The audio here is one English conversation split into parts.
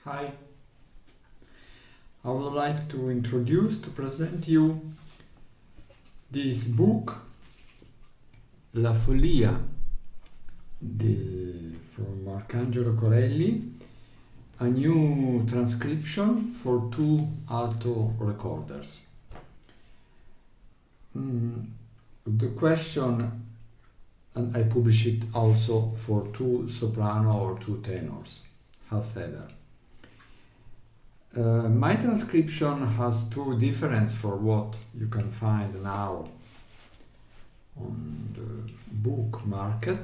Hi, I would like to present you this book, La follia, from Arcangelo Corelli, a new transcription for 2 alto recorders. The question, and I publish it also for 2 soprano or 2 tenors, as header. My transcription has 2 differences for what you can find now on the book market.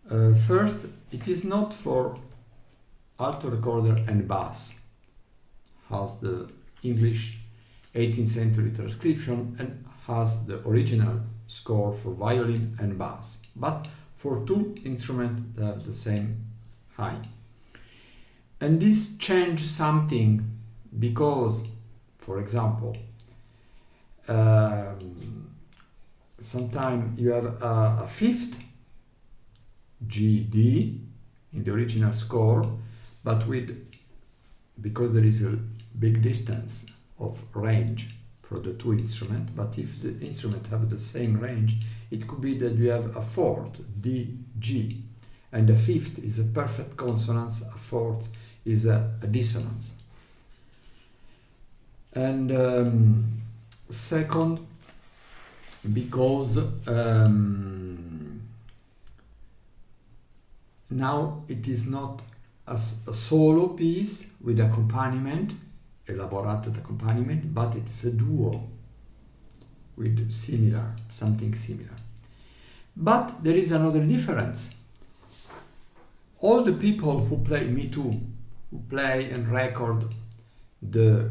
First, it is not for alto recorder and bass, has the English 18th century transcription and has the original score for violin and bass, but for 2 instruments that have the same height. And this changed something because, for example, sometimes you have a 5th G-D in the original score, but because there is a big distance of range for the 2 instruments, but if the instruments have the same range, it could be that you have a 4th D-G, and the 5th is a perfect consonance, a 4th is a dissonance. And second, because now it is not a solo piece with accompaniment, elaborated accompaniment, but it's a duo with something similar. But there is another difference. All the people who play, me too, who play and record the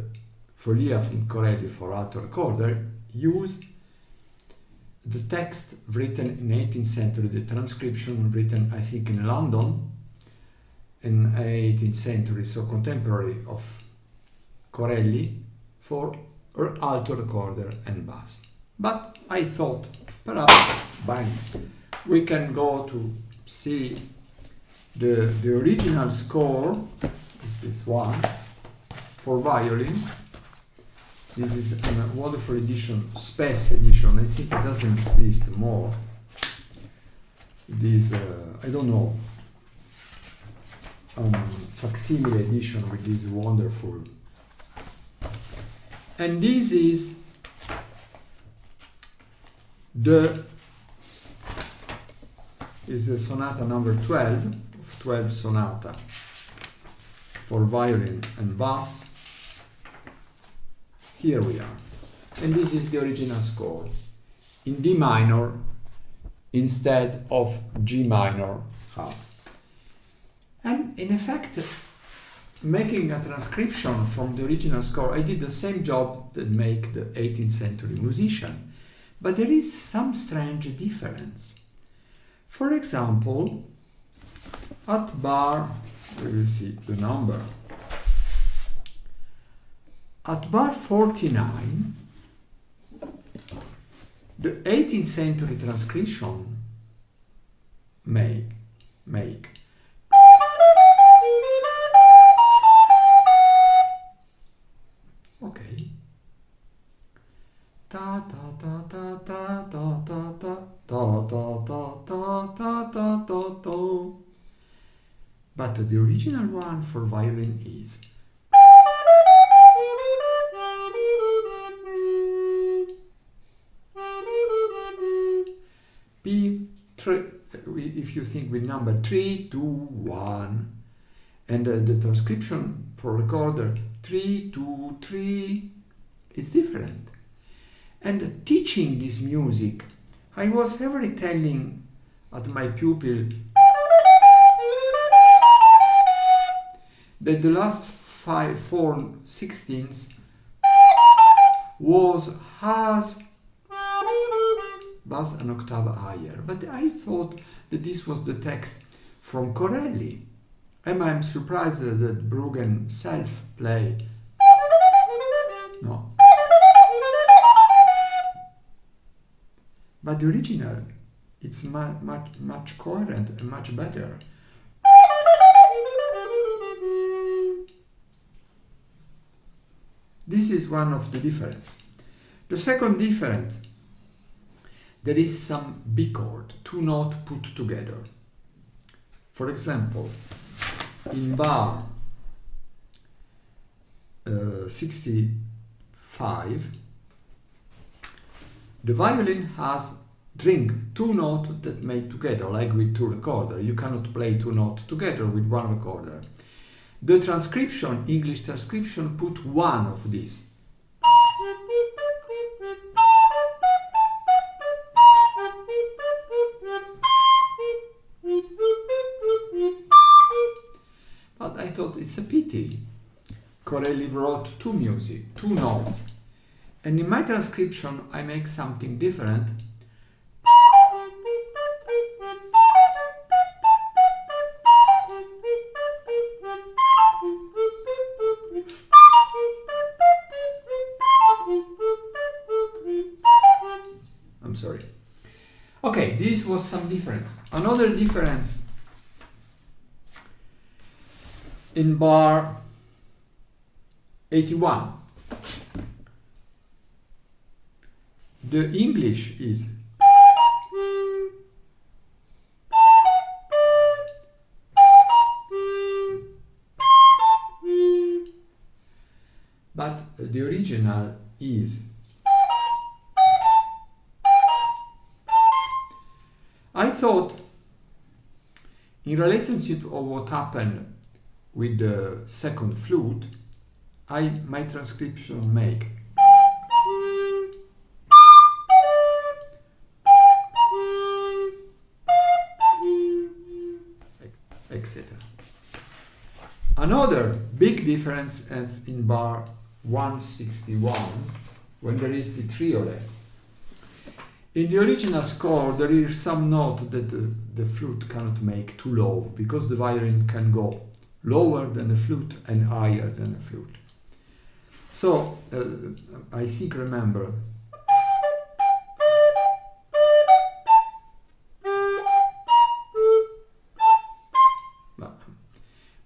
follia from Corelli for alto recorder, use the text written in 18th century, the transcription written, I think, in London in 18th century, so contemporary of Corelli, for alto recorder and bass. But I thought, perhaps, we can go to see the original score, is this one, for violin. This is a wonderful edition, space edition. I think it doesn't exist more. This, I don't know, facsimile edition with this wonderful. And this is the sonata number 12, of 12 sonata for violin and bass. Here we are. And this is the original score in D minor instead of G minor half. And in effect, making a transcription from the original score, I did the same job that make the 18th century musician, but there is some strange difference. For example, at bar, we will see the number. At bar 49, the 18th century transcription make okay, ta ta ta ta ta ta ta ta ta ta ta ta ta ta ta ta, but the original one for violin is B3, if you think with number 3, 2, 1, and the transcription for recorder 3, 2, 3, it's different. And teaching this music, I was every telling at my pupil that the last 4/16 has bass an octave higher, but I thought that this was the text from Corelli, and I'm surprised that Bruggen himself play. No. But the original, it's much coherent and much better. This is one of the difference. The second difference, there is some B chord, two notes put together. For example, in bar 65, the violin has two notes that made together, like with two recorder. You cannot play two notes together with one recorder. The transcription, English transcription, put one of these. But I thought it's a pity. Corelli wrote two notes. And in my transcription, I make something different. I'm sorry. Okay, this was some difference. Another difference in bar 81. The English is but the original is. I thought, in relationship of what happened with the second flute, my transcription make etc. Another big difference is in bar 161, when there is the triole. In the original score, there is some note that the flute cannot make too low, because the violin can go lower than the flute and higher than the flute. So, I think, remember,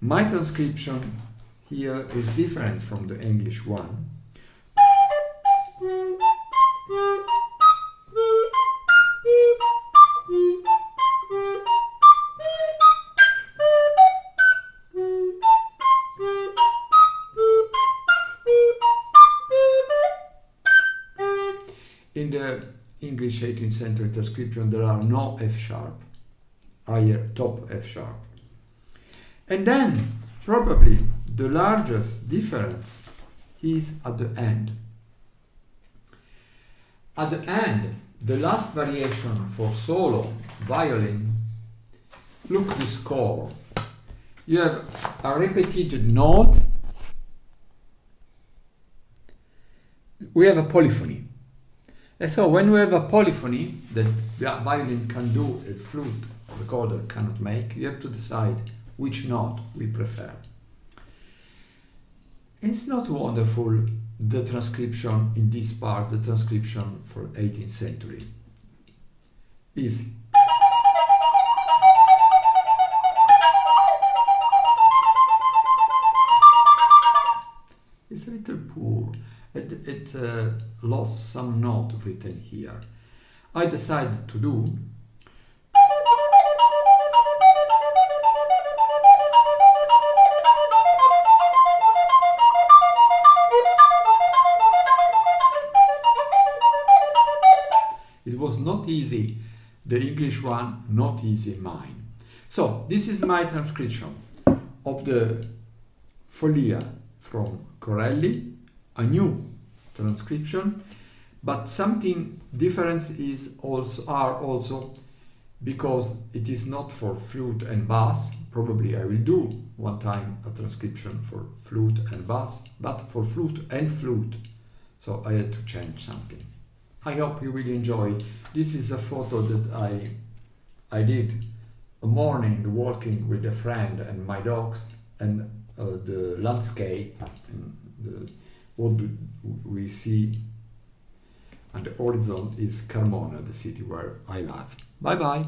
my transcription here is different from the English one. In the English 18th century transcription, there are no F sharp, higher top F sharp. And then, probably, the largest difference is at the end. At the end, the last variation for solo, violin, look the score. You have a repeated note. We have a polyphony. And so when we have a polyphony that the violin can do, a flute recorder cannot make, you have to decide which note we prefer. It's not wonderful, the transcription in this part, the transcription for 18th century is it's a little poor. It lost some note written here. I decided to do it was not easy, the English one, not easy mine. So this is my transcription of the follia from Corelli, a new transcription, but something different are also because it is not for flute and bass. Probably I will do one time a transcription for flute and bass, but for flute and flute. So I had to change something. I hope you will enjoy. This is a photo that I did a morning walking with a friend and my dogs, and the landscape and what we see and the horizon is Carmona, the city where I live. Bye bye.